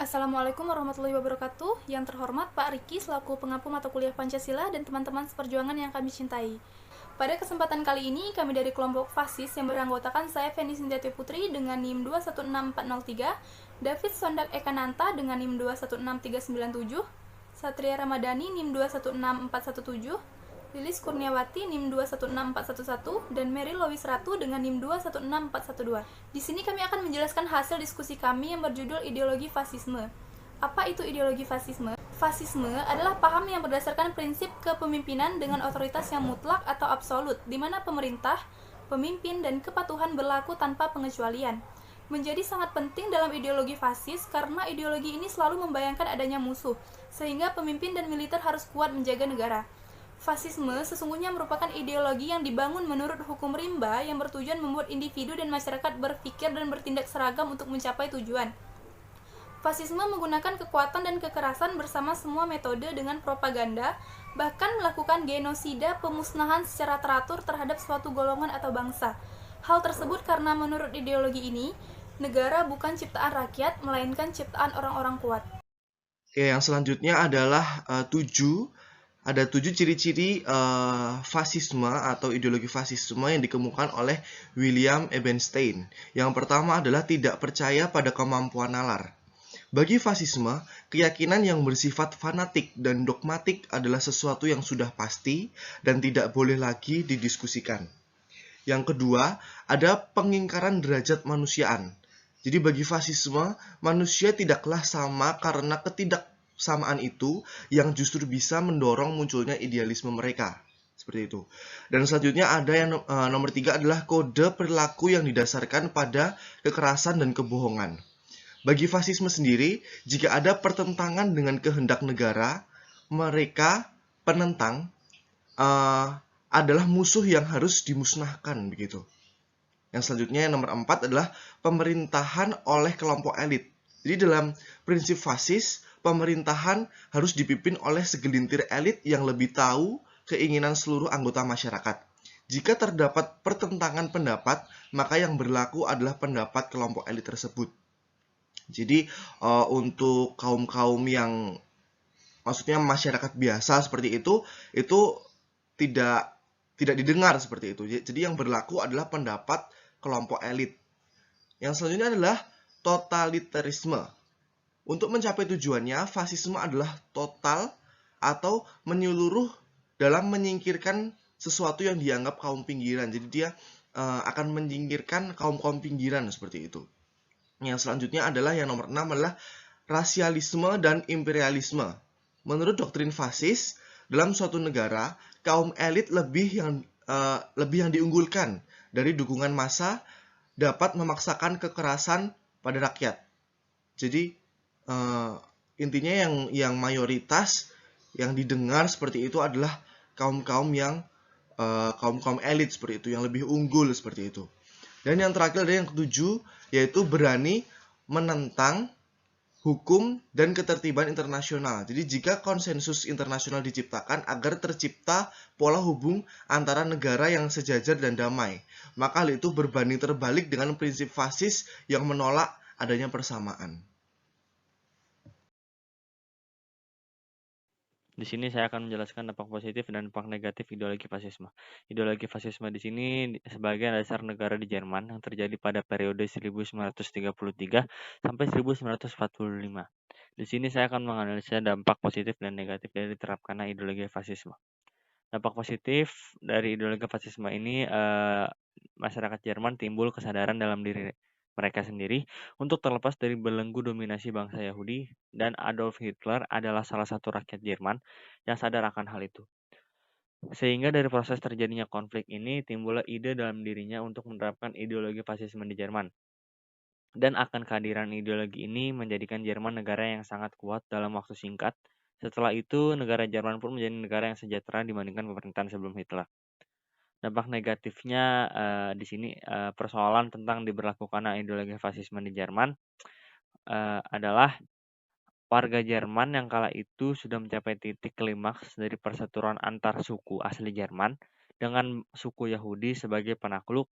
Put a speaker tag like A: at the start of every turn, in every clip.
A: Assalamualaikum warahmatullahi wabarakatuh. Yang terhormat Pak Riki selaku pengampu mata kuliah Pancasila dan teman-teman seperjuangan yang kami cintai. Pada kesempatan kali ini, kami dari kelompok FASIS yang beranggotakan saya Feni Sintiati Putri dengan NIM 216403, David Sondak Ekananta dengan NIM 216397, Satria Ramadhani NIM 216417, Lilis Kurniawati NIM 216411 dan Mary Lois Ratu dengan NIM 216412. Di sini kami akan menjelaskan hasil diskusi kami yang berjudul ideologi fasisme. Apa itu ideologi fasisme? Fasisme adalah paham yang berdasarkan prinsip kepemimpinan dengan otoritas yang mutlak atau absolut, di mana pemerintah, pemimpin, dan kepatuhan berlaku tanpa pengecualian. Menjadi sangat penting dalam ideologi fasis karena ideologi ini selalu membayangkan adanya musuh, sehingga pemimpin dan militer harus kuat menjaga negara. Fasisme sesungguhnya merupakan ideologi yang dibangun menurut hukum rimba yang bertujuan membuat individu dan masyarakat berpikir dan bertindak seragam untuk mencapai tujuan. Fasisme menggunakan kekuatan dan kekerasan bersama semua metode dengan propaganda, bahkan melakukan genosida pemusnahan secara teratur terhadap suatu golongan atau bangsa. Hal tersebut karena menurut ideologi ini, negara bukan ciptaan rakyat, melainkan ciptaan orang-orang kuat.
B: Oke, yang selanjutnya adalah ada 7 ciri-ciri fasisme atau ideologi fasisme yang dikemukakan oleh William Ebenstein. Yang pertama adalah tidak percaya pada kemampuan nalar. Bagi fasisme, keyakinan yang bersifat fanatik dan dogmatik adalah sesuatu yang sudah pasti dan tidak boleh lagi didiskusikan. Yang kedua, ada pengingkaran derajat manusiaan. Jadi bagi fasisme, manusia tidaklah sama karena ketidaksamaan itu yang justru bisa mendorong munculnya idealisme mereka. Seperti itu. Dan selanjutnya ada yang nomor 3 adalah kode perilaku yang didasarkan pada kekerasan dan kebohongan. Bagi fasisme sendiri, jika ada pertentangan dengan kehendak negara, mereka penentang adalah musuh yang harus dimusnahkan begitu. Yang selanjutnya yang nomor 4 adalah pemerintahan oleh kelompok elit. Jadi dalam prinsip fasis, pemerintahan harus dipimpin oleh segelintir elit yang lebih tahu keinginan seluruh anggota masyarakat. Jika terdapat pertentangan pendapat, maka yang berlaku adalah pendapat kelompok elit tersebut. Jadi untuk kaum-kaum yang maksudnya masyarakat biasa seperti itu tidak didengar seperti itu. Jadi yang berlaku adalah pendapat kelompok elit. Yang selanjutnya adalah totalitarisme. Untuk mencapai tujuannya, fasisme adalah total atau menyeluruh dalam menyingkirkan sesuatu yang dianggap kaum pinggiran. Jadi dia akan menyingkirkan kaum-kaum pinggiran seperti itu. Yang selanjutnya adalah yang nomor 6 adalah rasialisme dan imperialisme. Menurut doktrin fasis, dalam suatu negara, kaum elit lebih yang diunggulkan dari dukungan massa dapat memaksakan kekerasan pada rakyat. Jadi intinya yang mayoritas yang didengar seperti itu adalah kaum-kaum elit seperti itu, yang lebih unggul seperti itu. Dan yang terakhir ada yang ketujuh, yaitu berani menentang hukum dan ketertiban internasional. Jadi jika konsensus internasional diciptakan agar tercipta pola hubung antara negara yang sejajar dan damai, maka hal itu berbanding terbalik dengan prinsip fasis yang menolak adanya persamaan.
C: Di sini saya akan menjelaskan dampak positif dan dampak negatif ideologi fasisme. Ideologi fasisme di sini sebagai dasar negara di Jerman yang terjadi pada periode 1933 sampai 1945. Di sini saya akan menganalisa dampak positif dan negatif dari diterapkannya ideologi fasisme. Dampak positif dari ideologi fasisme ini, masyarakat Jerman timbul kesadaran dalam diri mereka sendiri untuk terlepas dari belenggu dominasi bangsa Yahudi, dan Adolf Hitler adalah salah satu rakyat Jerman yang sadar akan hal itu. Sehingga dari proses terjadinya konflik ini timbullah ide dalam dirinya untuk menerapkan ideologi fasisme di Jerman. Dan akan kehadiran ideologi ini menjadikan Jerman negara yang sangat kuat dalam waktu singkat. Setelah itu, negara Jerman pun menjadi negara yang sejahtera dibandingkan pemerintahan sebelum Hitler. Dampak negatifnya di sini persoalan tentang diberlakukannya ideologi fasisme di Jerman adalah warga Jerman yang kala itu sudah mencapai titik klimaks dari perseteruan antar suku asli Jerman dengan suku Yahudi sebagai penakluk,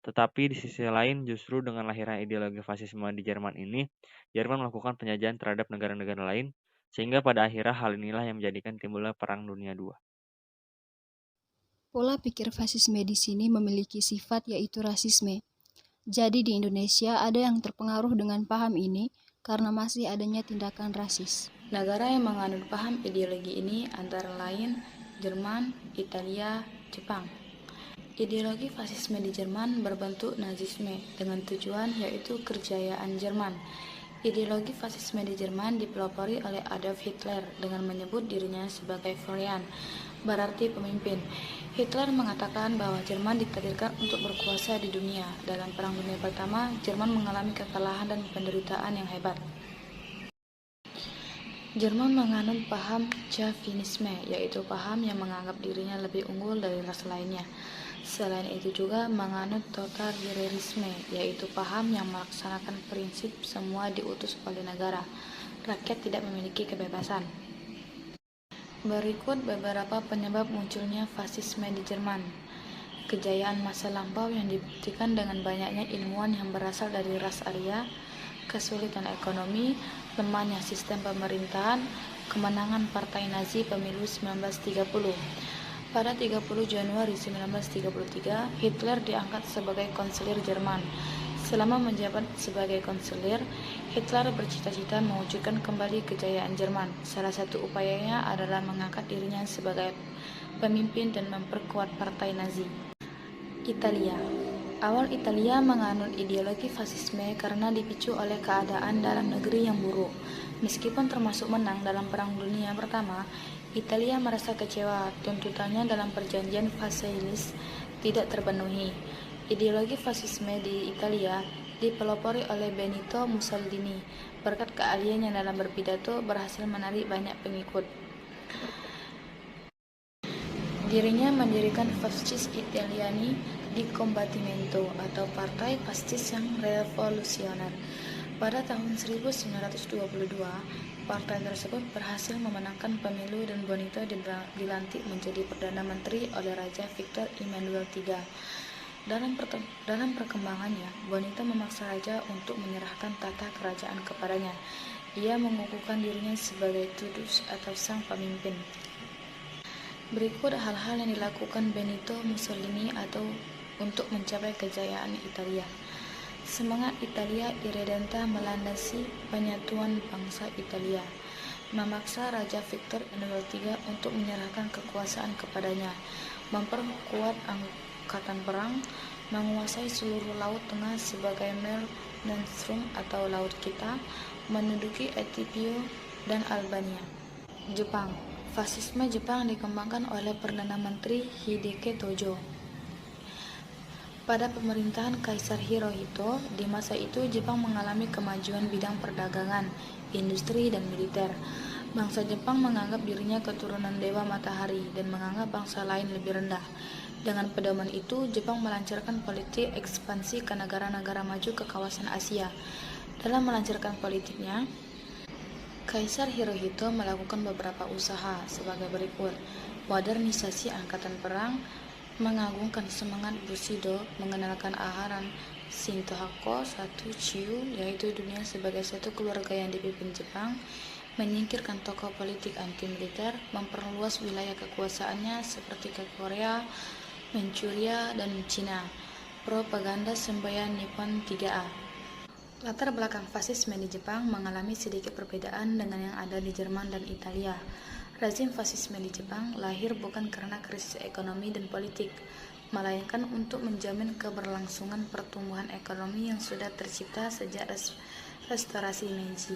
C: Tetapi di sisi lain justru dengan lahirnya ideologi fasisme di Jerman ini, Jerman melakukan penjajahan terhadap negara-negara lain, sehingga pada akhirnya hal inilah yang menjadikan timbulnya Perang Dunia II.
D: Pola pikir fasisme di sini memiliki sifat yaitu rasisme. Jadi di Indonesia ada yang terpengaruh dengan paham ini karena masih adanya tindakan rasis.
E: Negara yang menganut paham ideologi ini antara lain Jerman, Italia, Jepang. Ideologi fasisme di Jerman berbentuk Nazisme dengan tujuan yaitu kejayaan Jerman. Ideologi fasisme di Jerman dipelopori oleh Adolf Hitler dengan menyebut dirinya sebagai Führer, berarti pemimpin. Hitler mengatakan bahwa Jerman ditakdirkan untuk berkuasa di dunia. Dalam Perang Dunia Pertama, Jerman mengalami kekalahan dan penderitaan yang hebat. Jerman menganut paham Chauvinisme, yaitu paham yang menganggap dirinya lebih unggul dari ras lainnya. Selain itu juga menganut totalitarisme, yaitu paham yang melaksanakan prinsip semua diutus oleh negara. Rakyat tidak memiliki kebebasan. Berikut beberapa penyebab munculnya fasisme di Jerman. Kejayaan masa lampau yang dibuktikan dengan banyaknya ilmuwan yang berasal dari ras Arya, kesulitan ekonomi, lemahnya sistem pemerintahan, kemenangan Partai Nazi pemilu 1930. Pada 30 Januari 1933, Hitler diangkat sebagai kanselir Jerman. Selama menjabat sebagai kanselir, Hitler bercita-cita mewujudkan kembali kejayaan Jerman. Salah satu upayanya adalah mengangkat dirinya sebagai pemimpin dan memperkuat Partai Nazi. Italia. Awal Italia menganut ideologi fasisme karena dipicu oleh keadaan dalam negeri yang buruk. Meskipun termasuk menang dalam Perang Dunia Pertama, Italia merasa kecewa tuntutannya dalam perjanjian Versailles tidak terpenuhi. Ideologi fasisme di Italia dipelopori oleh Benito Mussolini. Berkat keahliannya dalam berpidato berhasil menarik banyak pengikut. Dirinya mendirikan Fascis Italiani di Combattimento atau Partai Fasis yang Revolusioner. Pada tahun 1922, partai tersebut berhasil memenangkan pemilu dan Benito dilantik menjadi Perdana Menteri oleh Raja Victor Emmanuel III. Dalam perkembangannya, Benito memaksa raja untuk menyerahkan tata kerajaan kepadanya. Ia mengukuhkan dirinya sebagai Tudus atau sang pemimpin. Berikut hal-hal yang dilakukan Benito Mussolini atau untuk mencapai kejayaan Italia. Semangat Italia Irredenta melandasi penyatuan bangsa Italia. Memaksa Raja Victor Emmanuel III untuk menyerahkan kekuasaan kepadanya. Memperkuat angkatan perang, menguasai seluruh laut tengah sebagai Mare Nostrum atau Laut Kita, menduduki Ethiopia dan Albania. Jepang. Fasisme Jepang dikembangkan oleh Perdana Menteri Hideki Tojo. Pada pemerintahan Kaisar Hirohito, di masa itu Jepang mengalami kemajuan bidang perdagangan, industri, dan militer. Bangsa Jepang menganggap dirinya keturunan Dewa Matahari dan menganggap bangsa lain lebih rendah. Dengan pedoman itu, Jepang melancarkan politik ekspansi ke negara-negara maju ke kawasan Asia. Dalam melancarkan politiknya, Kaisar Hirohito melakukan beberapa usaha sebagai berikut: modernisasi angkatan perang, mengagungkan semangat Bushido, mengenalkan ajaran Shinto-Haku satu Chiu, yaitu dunia sebagai satu keluarga yang dipimpin Jepang, menyingkirkan tokoh politik anti-militer, memperluas wilayah kekuasaannya seperti ke Korea, Manchuria, dan Cina. Propaganda semboyan Nippon 3A. Latar belakang fasisme di Jepang mengalami sedikit perbedaan dengan yang ada di Jerman dan Italia. Rezim fasisme di Jepang lahir bukan karena krisis ekonomi dan politik, melainkan untuk menjamin keberlangsungan pertumbuhan ekonomi yang sudah tercipta sejak restorasi Meiji.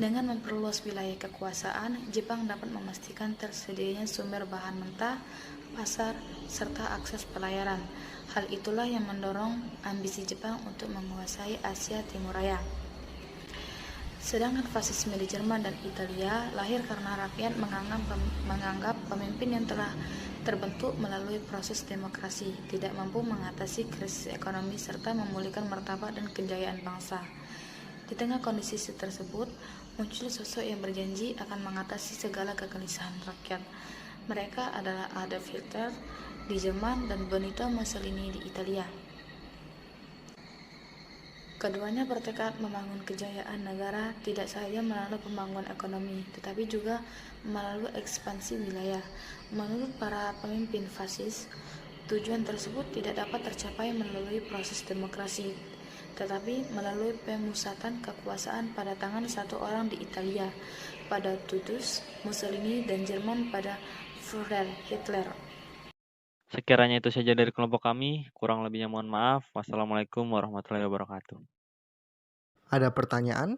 E: Dengan memperluas wilayah kekuasaan, Jepang dapat memastikan tersedianya sumber bahan mentah, pasar, serta akses pelayaran. Hal itulah yang mendorong ambisi Jepang untuk menguasai Asia Timur Raya. Sedangkan fasisme di Jerman dan Italia lahir karena rakyat menganggap pemimpin yang telah terbentuk melalui proses demokrasi tidak mampu mengatasi krisis ekonomi serta memulihkan martabat dan kejayaan bangsa. Di tengah kondisi tersebut, muncul sosok yang berjanji akan mengatasi segala kegelisahan rakyat. Mereka adalah Adolf Hitler di Jerman dan Benito Mussolini di Italia. Keduanya bertekad membangun kejayaan negara tidak saja melalui pembangunan ekonomi, tetapi juga melalui ekspansi wilayah. Menurut para pemimpin fasis, tujuan tersebut tidak dapat tercapai melalui proses demokrasi, tetapi melalui pemusatan kekuasaan pada tangan satu orang di Italia, pada Brutus, Mussolini, dan Jerman pada Führer Hitler.
C: Sekiranya itu saja dari kelompok kami, kurang lebihnya mohon maaf. Wassalamualaikum warahmatullahi wabarakatuh.
F: Ada pertanyaan?